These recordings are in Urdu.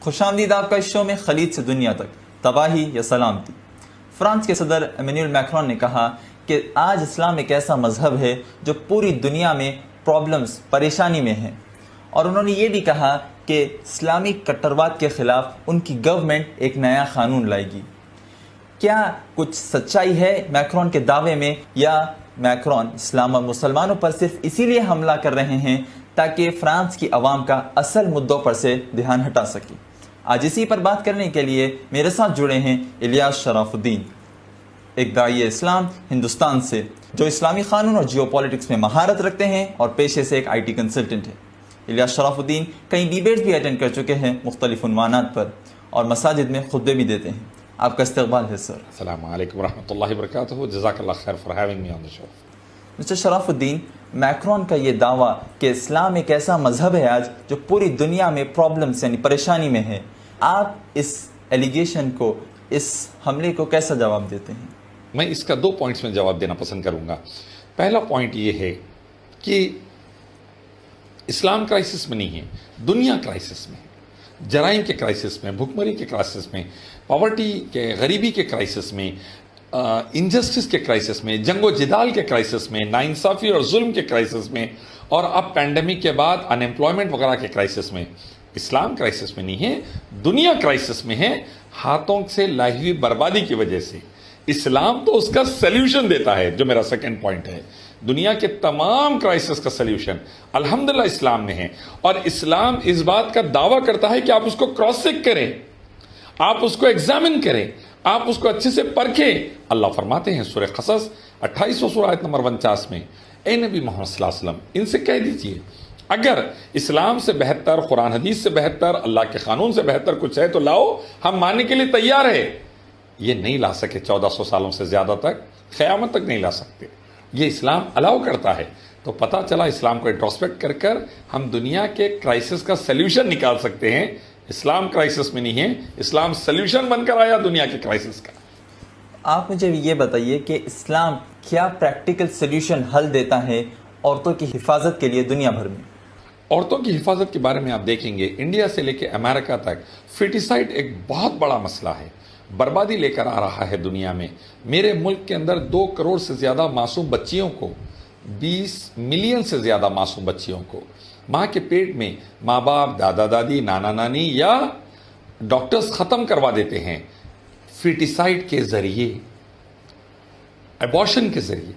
خوش آمدید آپ کا اس شو میں خلیج سے دنیا تک، تباہی یا سلامتی۔ فرانس کے صدر ایمینوئل میکرون نے کہا کہ آج اسلام ایک ایسا مذہب ہے جو پوری دنیا میں پرابلمز، پریشانی میں ہے، اور انہوں نے یہ بھی کہا کہ اسلامی کٹرواد کے خلاف ان کی گورنمنٹ ایک نیا قانون لائے گی۔ کیا کچھ سچائی ہے میکرون کے دعوے میں، یا میکرون اسلام اور مسلمانوں پر صرف اسی لیے حملہ کر رہے ہیں تاکہ فرانس کی عوام کا اصل مدعوں پر سے دھیان ہٹا سکے؟ آج اسی پر بات کرنے کے لیے میرے ساتھ جڑے ہیں الیاس شراف الدین، ایک داعی اسلام ہندوستان سے جو اسلامی قانون اور جیو پالیٹکس میں مہارت رکھتے ہیں اور پیشے سے ایک IT کنسلٹنٹ ہے۔ الیاس شراف الدین کئی ڈیبیٹس بھی اٹینڈ کر چکے ہیں مختلف عنوانات پر، اور مساجد میں خطبے بھی دیتے ہیں۔ آپ کا استقبال ہے سر۔ السلام علیکم ورحمۃ اللہ وبرکاتہ۔ جزاک اللہ خیر for having me on the show. Mister Sharafuddin, Macron کا یہ دعویٰ کہ اسلام ایک ایسا مذہب ہے آج جو پوری دنیا میں پرابلمس یعنی پریشانی میں ہے، آپ اس ایلیگیشن کو، اس حملے کو کیسا جواب دیتے ہیں؟ میں اس کا 2 پوائنٹس میں جواب دینا پسند کروں گا۔ پہلا پوائنٹ یہ ہے کہ اسلام کرائسس میں نہیں ہے، دنیا کرائسس میں ہے، جرائم کے کرائسس میں، بھوکمری کے کرائسس میں، پاورٹی کے، غریبی کے کرائسس میں، انجسٹس کے کرائسس میں، جنگ و جدال کے کرائسس میں، ناانصافی اور ظلم کے کرائسس میں، اور اب پینڈیمک کے بعد ان ایمپلائمنٹ وغیرہ کے کرائسس میں۔ اسلام کرائسس میں نہیں ہے، دنیا کرائسس میں ہے، ہاتھوں سے لائی ہوئی بربادی کی وجہ سے۔ اسلام تو اس کا سلیوشن دیتا ہے، جو میرا سیکنڈ پوائنٹ ہے۔ دنیا کے تمام کرائسس کا سلیوشن الحمدللہ اسلام میں ہے، اور اسلام اس بات کا دعویٰ کرتا ہے کہ آپ اس کو کراس چیک کریں، آپ اس کو ایگزامن کریں، آپ اس کو اچھے سے پرکھیں۔ اللہ فرماتے ہیں سورہ قصص 28 سورہ آیت نمبر 49 میں، اے نبی محمد صلی اللہ علیہ وسلم، ان سے کہہ دیجئے اگر اسلام سے بہتر، قرآن حدیث سے بہتر، اللہ کے قانون سے بہتر کچھ ہے تو لاؤ، ہم ماننے کے لیے تیار ہے۔ یہ نہیں لا سکے 1400 سالوں سے زیادہ تک، قیامت تک نہیں لا سکتے۔ یہ اسلام الاؤ کرتا ہے، تو پتہ چلا اسلام کو انٹروسپیکٹ کر کر ہم دنیا کے کرائسس کا سلیوشن نکال سکتے ہیں۔ اسلام کرائسس میں نہیں ہے، اسلام سلیوشن بن کر آیا دنیا کے کرائسس کا۔ آپ مجھے یہ بتائیے کہ اسلام کیا پریکٹیکل سلیوشن حل دیتا ہے عورتوں کی حفاظت کے لیے دنیا بھر میں؟ عورتوں کی حفاظت کے بارے میں آپ دیکھیں گے، انڈیا سے لے کے امریکہ تک فیٹیسائڈ ایک بہت بڑا مسئلہ ہے، بربادی لے کر آ رہا ہے دنیا میں۔ میرے ملک کے اندر 2 کروڑ سے زیادہ معصوم بچیوں کو، 20 ملین سے زیادہ معصوم بچیوں کو ماں کے پیٹ میں ماں باپ، دادا دادی، نانا نانی یا ڈاکٹرز ختم کروا دیتے ہیں فیٹیسائڈ کے ذریعے، ایبارشن کے ذریعے،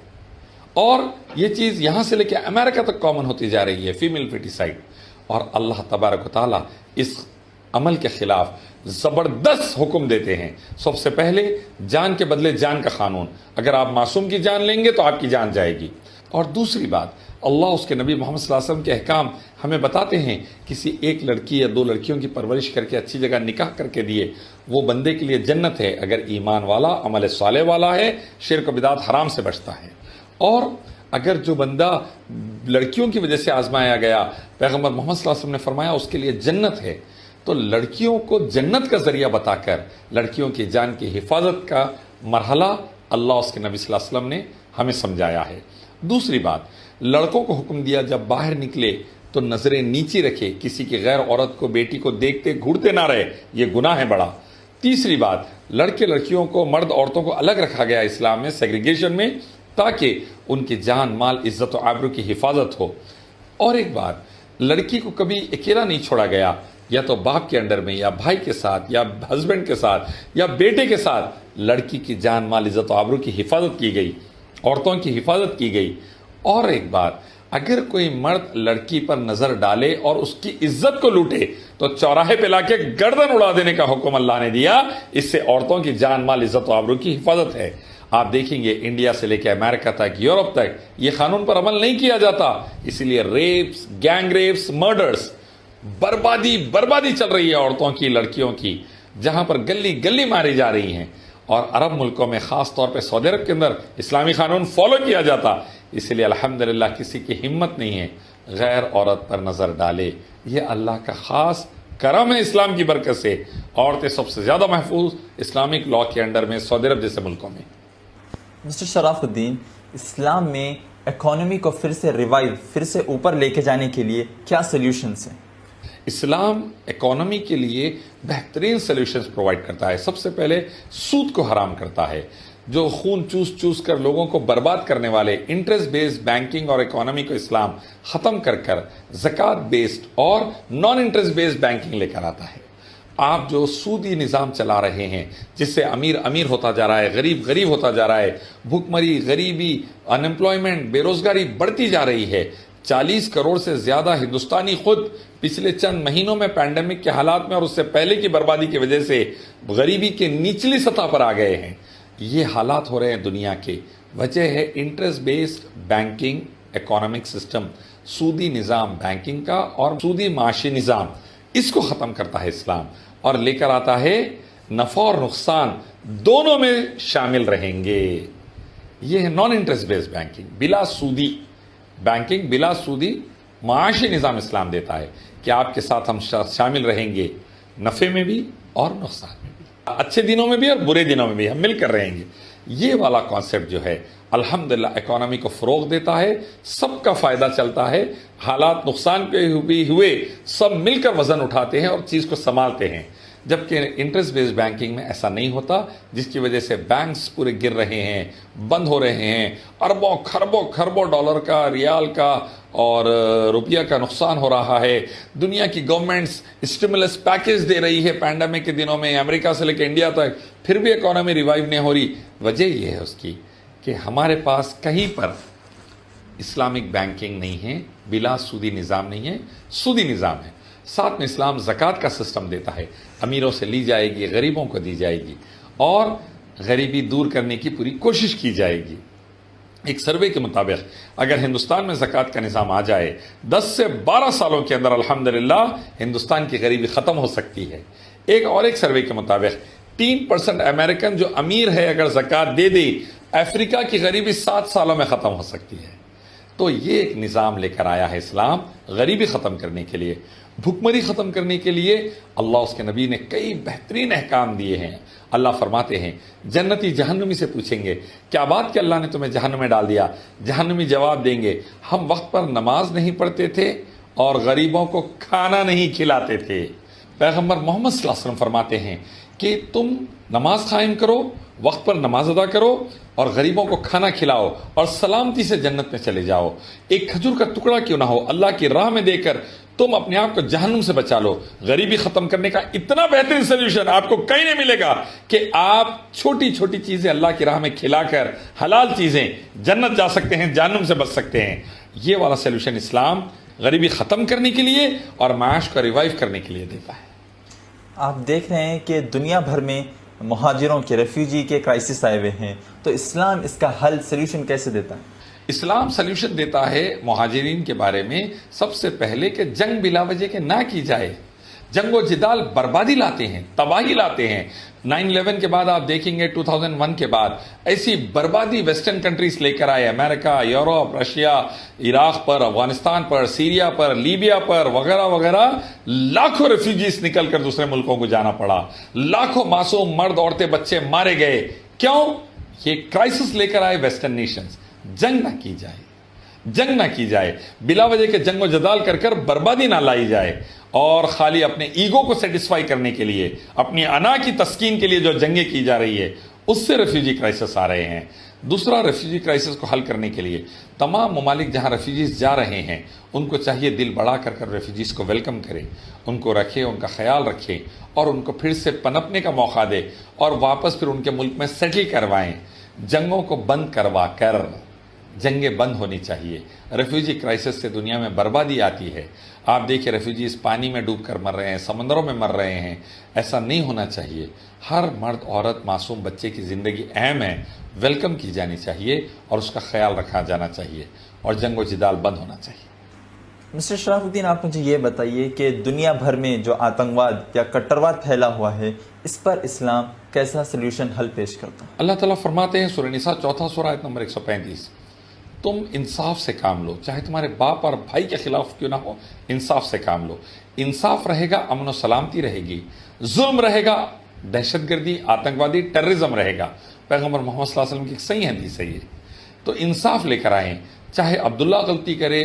اور یہ چیز یہاں سے لے کے امریکہ تک کامن ہوتی جا رہی ہے، فیمیل فیٹیسائڈ۔ اور اللہ تبارک و تعالیٰ اس عمل کے خلاف زبردست حکم دیتے ہیں۔ سب سے پہلے جان کے بدلے جان کا قانون، اگر آپ معصوم کی جان لیں گے تو آپ کی جان جائے گی۔ اور دوسری بات، اللہ اس کے نبی محمد صلی اللہ علیہ وسلم کے احکام ہمیں بتاتے ہیں، کسی ایک لڑکی یا 2 لڑکیوں کی پرورش کر کے اچھی جگہ نکاح کر کے دیے، وہ بندے کے لیے جنت ہے اگر ایمان والا، عمل صالح والا ہے، شرک و بدعت حرام سے بچتا ہے۔ اور اگر جو بندہ لڑکیوں کی وجہ سے آزمایا گیا، پیغمبر محمد صلی اللہ علیہ وسلم نے فرمایا اس کے لیے جنت ہے۔ تو لڑکیوں کو جنت کا ذریعہ بتا کر لڑکیوں کی جان کی حفاظت کا مرحلہ اللہ اس کے نبی صلی اللہ علیہ وسلم نے ہمیں سمجھایا ہے۔ دوسری بات، لڑکوں کو حکم دیا جب باہر نکلے تو نظریں نیچی رکھے، کسی کی غیر عورت کو، بیٹی کو دیکھتے گھورتے نہ رہے، یہ گناہ ہے بڑا۔ تیسری بات، لڑکے لڑکیوں کو، مرد عورتوں کو الگ رکھا گیا اسلام میں، سیگریگیشن میں، تاکہ ان کی جان، مال، عزت و آبرو کی حفاظت ہو۔ اور ایک بات، لڑکی کو کبھی اکیلا نہیں چھوڑا گیا، یا تو باپ کے انڈر میں، یا بھائی کے ساتھ، یا ہسبینڈ کے ساتھ، یا بیٹے کے ساتھ لڑکی کی جان، مال، عزت و آبرو کی حفاظت کی گئی، عورتوں کی حفاظت کی گئی۔ اور ایک بات، اگر کوئی مرد لڑکی پر نظر ڈالے اور اس کی عزت کو لوٹے تو چوراہے پہ لا کے گردن اڑا دینے کا حکم اللہ نے دیا۔ اس سے عورتوں کی جان، مال، عزت و آبرو کی حفاظت ہے۔ آپ دیکھیں گے انڈیا سے لے کے امریکہ تک، یورپ تک یہ قانون پر عمل نہیں کیا جاتا، اسی لیے ریپس، گینگ ریپس، مرڈرز، بربادی چل رہی ہے عورتوں کی، لڑکیوں کی، جہاں پر گلی گلی ماری جا رہی ہیں۔ اور عرب ملکوں میں، خاص طور پہ سعودی عرب کے اندر اسلامی قانون فالو کیا جاتا، اس لیے الحمدللہ کسی کی ہمت نہیں ہے غیر عورت پر نظر ڈالے۔ یہ اللہ کا خاص کرم ہے اسلام کی برکت سے، عورتیں سب سے زیادہ محفوظ اسلامک لا کے انڈر میں سعودی عرب جیسے ملکوں میں۔ مسٹر شراف الدین، اسلام میں اکانومی کو پھر سے ریوائیو، پھر سے اوپر لے کے جانے کے لیے کیا سلیوشنز ہیں؟ اسلام اکانومی کے لیے بہترین سلیوشنز پرووائڈ کرتا ہے. سب سے پہلے سود کو حرام کرتا ہے. جو خون چوس چوس کر لوگوں کو برباد کرنے والے انٹرسٹ بیسڈ بینکنگ اور اکانومی کو اسلام ختم کر کر زکوٰۃ بیسڈ اور نان انٹرسٹ بیسڈ بینکنگ لے کر آتا ہے. آپ جو سودی نظام چلا رہے ہیں جس سے امیر امیر ہوتا جا رہا ہے، غریب غریب ہوتا جا رہا ہے، بھوک مری، غریبی، ان امپلائمنٹ، بے روزگاری بڑھتی جا رہی ہے. 40 کروڑ سے زیادہ ہندوستانی خود پچھلے چند مہینوں میں پینڈیمک کے حالات میں اور اس سے پہلے کی بربادی کی وجہ سے غریبی کے نچلی سطح پر آ گئے ہیں. یہ حالات ہو رہے ہیں دنیا کے، وجہ ہے interest based banking economic system, سودی نظام بینکنگ کا اور سودی معاشی نظام. اس کو ختم کرتا ہے اسلام اور لے کر آتا ہے نفع اور نقصان دونوں میں شامل رہیں گے. یہ ہے نان انٹرسٹ بیسڈ بینکنگ، بلا سودی بینکنگ، بلا سودی معاشی نظام اسلام دیتا ہے کہ آپ کے ساتھ ہم شامل رہیں گے نفع میں بھی اور نقصان میں بھی، اچھے دنوں میں بھی اور برے دنوں میں بھی ہم مل کر رہیں گے. یہ والا کانسیپٹ جو ہے الحمدللہ اکانومی کو فروغ دیتا ہے، سب کا فائدہ چلتا ہے، حالات نقصان کے بھی ہوئے سب مل کر وزن اٹھاتے ہیں اور چیز کو سنبھالتے ہیں. جبکہ انٹرسٹ بیسڈ بینکنگ میں ایسا نہیں ہوتا، جس کی وجہ سے بینکس پورے گر رہے ہیں، بند ہو رہے ہیں، اربوں خربوں ڈالر کا، ریال کا اور روپیہ کا نقصان ہو رہا ہے. دنیا کی گورنمنٹس اسٹیمولس پیکیج دے رہی ہے پینڈیمک کے دنوں میں، امریکہ سے لے کے انڈیا تک، پھر بھی اکانومی ریوائیو نہیں ہو رہی. وجہ یہ ہے اس کی کہ ہمارے پاس کہیں پر اسلامک بینکنگ نہیں ہے، بلا سودی نظام نہیں ہے، سودی نظام ہے. ساتھ میں اسلام زکوٰۃ کا سسٹم دیتا ہے، امیروں سے لی جائے گی، غریبوں کو دی جائے گی اور غریبی دور کرنے کی پوری کوشش کی جائے گی. ایک سروے کے مطابق اگر ہندوستان میں زکوٰۃ کا نظام آ جائے 10 سے 12 سالوں کے اندر الحمدللہ ہندوستان کی غریبی ختم ہو سکتی ہے. ایک سروے کے مطابق 3% امریکن جو امیر ہے اگر زکوٰۃ دے دے، افریقہ کی غریبی 7 سالوں میں ختم ہو سکتی ہے. تو یہ ایک نظام لے کر آیا ہے اسلام غریبی ختم کرنے کے لیے، بھوکمری ختم کرنے کے لیے. اللہ اس کے نبی نے کئی بہترین احکام دیے ہیں. اللہ فرماتے ہیں جنتی جہنمی سے پوچھیں گے کیا بات کہ اللہ نے تمہیں جہنم میں ڈال دیا؟ جہنمی جواب دیں گے ہم وقت پر نماز نہیں پڑھتے تھے اور غریبوں کو کھانا نہیں کھلاتے تھے. پیغمبر محمد صلی اللہ علیہ وسلم فرماتے ہیں کہ تم نماز قائم کرو، وقت پر نماز ادا کرو اور غریبوں کو کھانا کھلاؤ اور سلامتی سے جنت میں چلے جاؤ. ایک کھجور کا ٹکڑا کیوں نہ ہو اللہ کی راہ میں دے کر تم اپنے آپ کو جہنم سے بچا لو. غریبی ختم کرنے کا اتنا بہترین سولوشن آپ کو کہیں نہیں ملے گا کہ آپ چھوٹی چھوٹی چیزیں اللہ کی راہ میں کھلا کر حلال چیزیں جنت جا سکتے ہیں، جہنم سے بچ سکتے ہیں. یہ والا سولوشن اسلام غریبی ختم کرنے کے لیے اور معاش کو ریوائیو کرنے کے لیے دیتا ہے. آپ دیکھ رہے ہیں کہ دنیا بھر میں مہاجروں کے، ریفیوجی کے کرائسس آئے ہوئے ہیں، تو اسلام اس کا حل سلیوشن کیسے دیتا ہے؟ اسلام سلیوشن دیتا ہے مہاجرین کے بارے میں سب سے پہلے کہ جنگ بلا وجہ کے نہ کی جائے. جنگ و جدال بربادی لاتے ہیں، تباہی لاتے ہیں. 9/11 کے بعد آپ دیکھیں گے 2001 کے بعد ایسی بربادی ویسٹرن کنٹریز لے کر آئے، امریکہ، یورپ، رشیا، عراق پر، افغانستان پر، سیریا پر، لیبیا پر وغیرہ وغیرہ. لاکھوں ریفیوجیز نکل کر دوسرے ملکوں کو جانا پڑا، لاکھوں معصوم مرد، عورتیں، بچے مارے گئے. کیوں؟ یہ کرائسس لے کر آئے ویسٹرن نیشنز. جنگ نہ کی جائے، جنگ نہ کی جائے، بلا وجہ کے جنگ و جدال کر کر بربادی نہ لائی جائے اور خالی اپنے ایگو کو سیٹسفائی کرنے کے لیے، اپنی انا کی تسکین کے لیے جو جنگیں کی جا رہی ہے اس سے ریفیوجی کرائسس آ رہے ہیں. دوسرا، ریفیوجی کرائسس کو حل کرنے کے لیے تمام ممالک جہاں ریفیوجیز جا رہے ہیں ان کو چاہیے دل بڑا کر کر ریفیوجیز کو ویلکم کرے، ان کو رکھے، ان کا خیال رکھے اور ان کو پھر سے پنپنے کا موقع دے اور واپس پھر ان کے ملک میں سیٹل کروائیں. جنگوں کو بند کروا کر جنگیں بند ہونی چاہیے. ریفیوجی کرائسس سے دنیا میں بربادی آتی ہے. آپ دیکھیں ریفیوجیز پانی میں ڈوب کر مر رہے ہیں، سمندروں میں مر رہے ہیں. ایسا نہیں ہونا چاہیے. ہر مرد، عورت، معصوم بچے کی زندگی اہم ہے، ویلکم کی جانی چاہیے اور اس کا خیال رکھا جانا چاہیے اور جنگ و جدال بند ہونا چاہیے. مسٹر شراف الدین، آپ مجھے یہ بتائیے کہ دنیا بھر میں جو آتنکواد یا کٹرواد پھیلا ہوا ہے اس پر اسلام کیسا سلیوشن حل پیش کرتا ہے؟ اللہ تعالیٰ فرماتے ہیں سورہ نساء 4 سورہ آیت نمبر 135، تم انصاف سے کام لو، چاہے تمہارے باپ اور بھائی کے خلاف کیوں نہ ہو، انصاف سے کام لو. انصاف رہے گا امن و سلامتی رہے گی، ظلم رہے گا دہشت گردی، آتنکوادی، ٹیررزم رہے گا. پیغمبر محمد صلی اللہ علیہ وسلم کی ایک صحیح حدیث ہے یہ. تو انصاف لے کر آئیں، چاہے عبداللہ غلطی کرے